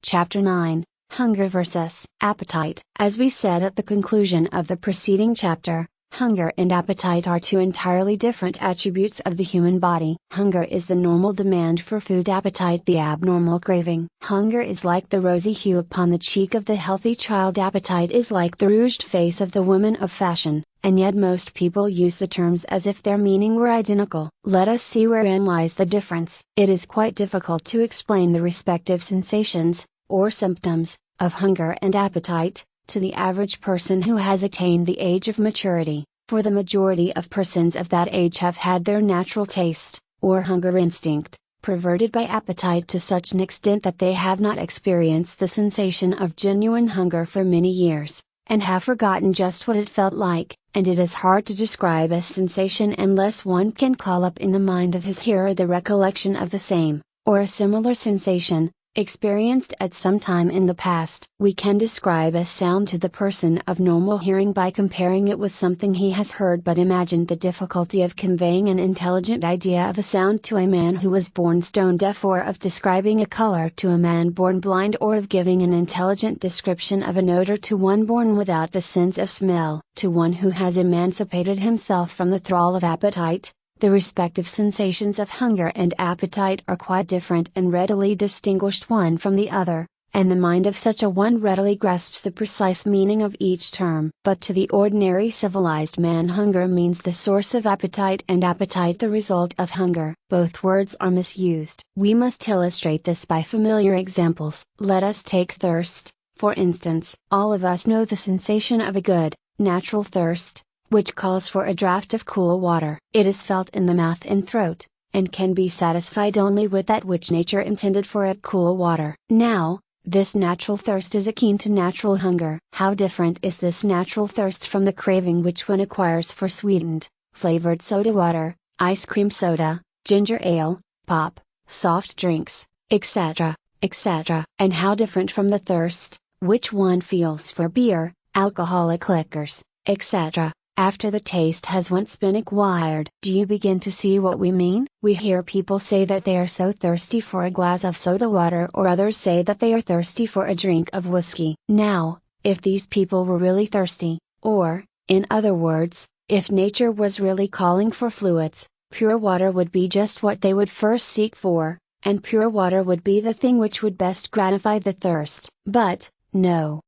Chapter 9, Hunger versus Appetite. As we said at the conclusion of the preceding chapter, hunger and appetite are two entirely different attributes of the human body. Hunger is the normal demand for food, appetite the abnormal craving. Hunger is like the rosy hue upon the cheek of the healthy child, appetite is like the rouged face of the woman of fashion, and yet most people use the terms as if their meaning were identical. Let us see wherein lies the difference. It is quite difficult to explain the respective sensations, or symptoms, of hunger and appetite, to the average person who has attained the age of maturity, for the majority of persons of that age have had their natural taste, or hunger instinct, perverted by appetite to such an extent that they have not experienced the sensation of genuine hunger for many years, and have forgotten just what it felt like, and it is hard to describe a sensation unless one can call up in the mind of his hearer the recollection of the same, or a similar sensation, experienced at some time in the past. We can describe a sound to the person of normal hearing by comparing it with something he has heard, but imagine the difficulty of conveying an intelligent idea of a sound to a man who was born stone deaf, or of describing a color to a man born blind, or of giving an intelligent description of an odor to one born without the sense of smell. To one who has emancipated himself from the thrall of appetite, the respective sensations of hunger and appetite are quite different and readily distinguished one from the other, and the mind of such a one readily grasps the precise meaning of each term. But to the ordinary civilized man, hunger means the source of appetite and appetite the result of hunger. Both words are misused. We must illustrate this by familiar examples. Let us take thirst, for instance. All of us know the sensation of a good, natural thirst, which calls for a draught of cool water. It is felt in the mouth and throat, and can be satisfied only with that which nature intended for it, cool water. Now, this natural thirst is akin to natural hunger. How different is this natural thirst from the craving which one acquires for sweetened, flavored soda water, ice cream soda, ginger ale, pop, soft drinks, etc., etc. And how different from the thirst, which one feels for beer, alcoholic liquors, etc., after the taste has once been acquired. Do you begin to see what we mean? We hear people say that they are so thirsty for a glass of soda water, or others say that they are thirsty for a drink of whiskey. Now, if these people were really thirsty, or, in other words, if nature was really calling for fluids, pure water would be just what they would first seek for, and pure water would be the thing which would best gratify the thirst. But, no.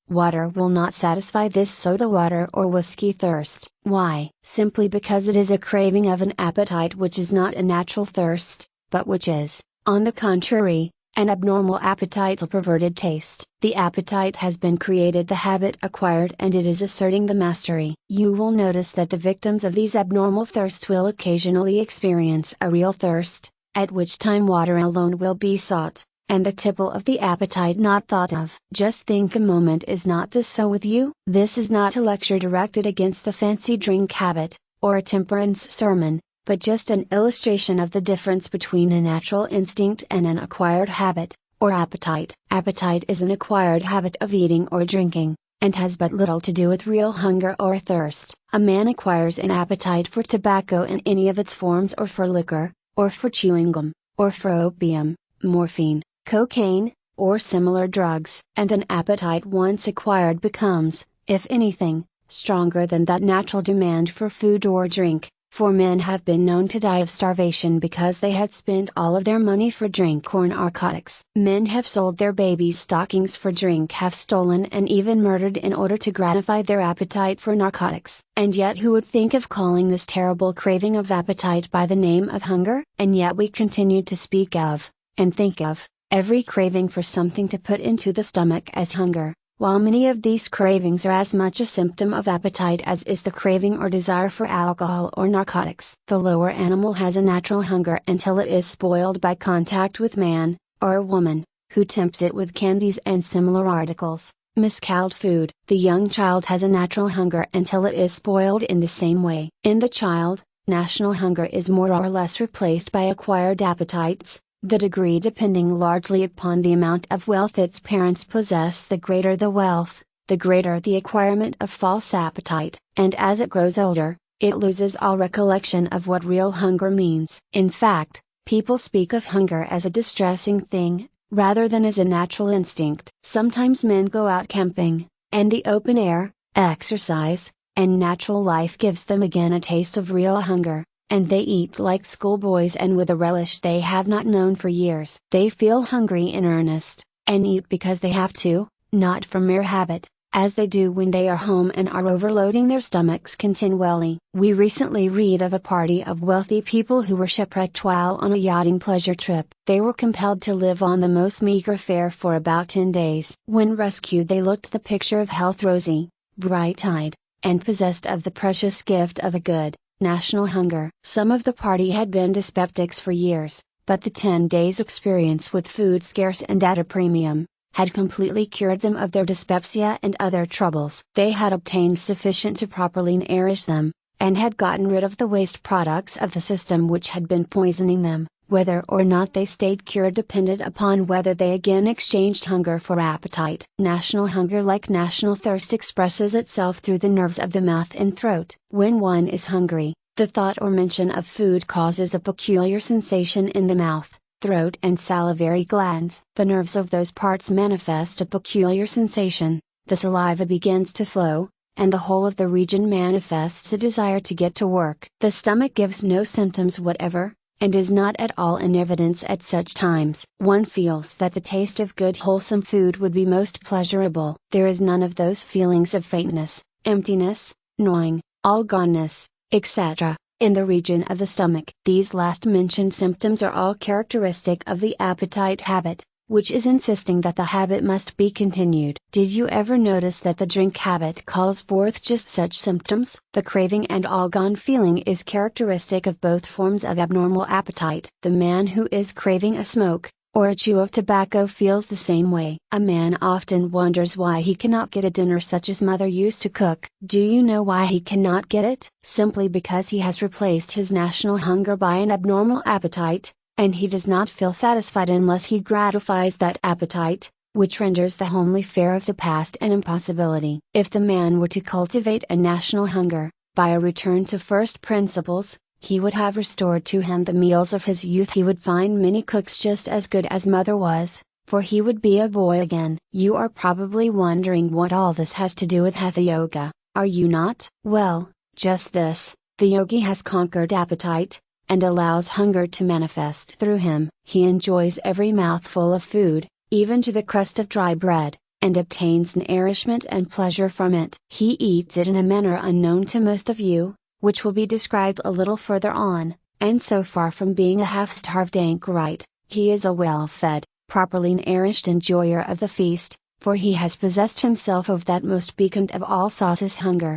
Water will not satisfy this soda water or whiskey thirst. Why? Simply because it is a craving of an appetite which is not a natural thirst, but which is, on the contrary, an abnormal appetite, a perverted taste. The appetite has been created, the habit acquired, and it is asserting the mastery. You will notice that the victims of these abnormal thirsts will occasionally experience a real thirst, at which time water alone will be sought, and the tipple of the appetite not thought of. Just think a moment, is not this so with you? This is not a lecture directed against the fancy drink habit, or a temperance sermon, but just an illustration of the difference between a natural instinct and an acquired habit, or appetite. Appetite is an acquired habit of eating or drinking, and has but little to do with real hunger or thirst. A man acquires an appetite for tobacco in any of its forms, or for liquor, or for chewing gum, or for opium, morphine, cocaine, or similar drugs, and an appetite once acquired becomes, if anything, stronger than that natural demand for food or drink, for men have been known to die of starvation because they had spent all of their money for drink or narcotics. Men have sold their babies' stockings for drink, have stolen and even murdered in order to gratify their appetite for narcotics. And yet who would think of calling this terrible craving of appetite by the name of hunger? And yet we continue to speak of, and think of, every craving for something to put into the stomach as hunger, while many of these cravings are as much a symptom of appetite as is the craving or desire for alcohol or narcotics. The lower animal has a natural hunger until it is spoiled by contact with man, or a woman, who tempts it with candies and similar articles, miscalled food. The young child has a natural hunger until it is spoiled in the same way. In the child, national hunger is more or less replaced by acquired appetites, the degree depending largely upon the amount of wealth its parents possess. The greater the wealth, the greater the acquirement of false appetite, and as it grows older, it loses all recollection of what real hunger means. In fact, people speak of hunger as a distressing thing, rather than as a natural instinct. Sometimes men go out camping, and the open air, exercise, and natural life gives them again a taste of real hunger, and they eat like schoolboys and with a relish they have not known for years. They feel hungry in earnest, and eat because they have to, not from mere habit, as they do when they are home and are overloading their stomachs continually. We recently read of a party of wealthy people who were shipwrecked while on a yachting pleasure trip. They were compelled to live on the most meager fare for about 10 days. When rescued, they looked the picture of health, rosy, bright-eyed, and possessed of the precious gift of a good, national hunger. Some of the party had been dyspeptics for years, but the 10 days' experience with food scarce and at a premium, had completely cured them of their dyspepsia and other troubles. They had obtained sufficient to properly nourish them, and had gotten rid of the waste products of the system which had been poisoning them. Whether or not they stayed cured depended upon whether they again exchanged hunger for appetite. National hunger, like national thirst, expresses itself through the nerves of the mouth and throat. When one is hungry, the thought or mention of food causes a peculiar sensation in the mouth, throat and salivary glands. The nerves of those parts manifest a peculiar sensation, the saliva begins to flow, and the whole of the region manifests a desire to get to work. The stomach gives no symptoms whatever, and is not at all in evidence at such times. One feels that the taste of good wholesome food would be most pleasurable. There is none of those feelings of faintness, emptiness, gnawing, all goneness, etc., in the region of the stomach. These last mentioned symptoms are all characteristic of the appetite habit, which is insisting that the habit must be continued. Did you ever notice that the drink habit calls forth just such symptoms? The craving and all-gone feeling is characteristic of both forms of abnormal appetite. The man who is craving a smoke, or a chew of tobacco, feels the same way. A man often wonders why he cannot get a dinner such as mother used to cook. Do you know why he cannot get it? Simply because he has replaced his national hunger by an abnormal appetite, and he does not feel satisfied unless he gratifies that appetite, which renders the homely fare of the past an impossibility. If the man were to cultivate a national hunger, by a return to first principles, he would have restored to him the meals of his youth. He would find many cooks just as good as mother was, for he would be a boy again. You are probably wondering what all this has to do with Hatha Yoga, are you not? Well, just this: the yogi has conquered appetite, and allows hunger to manifest through him. He enjoys every mouthful of food, even to the crust of dry bread, and obtains nourishment and pleasure from it. He eats it in a manner unknown to most of you, which will be described a little further on, and so far from being a half-starved anchorite, he is a well-fed, properly nourished enjoyer of the feast, for he has possessed himself of that most piquant of all sauces, hunger.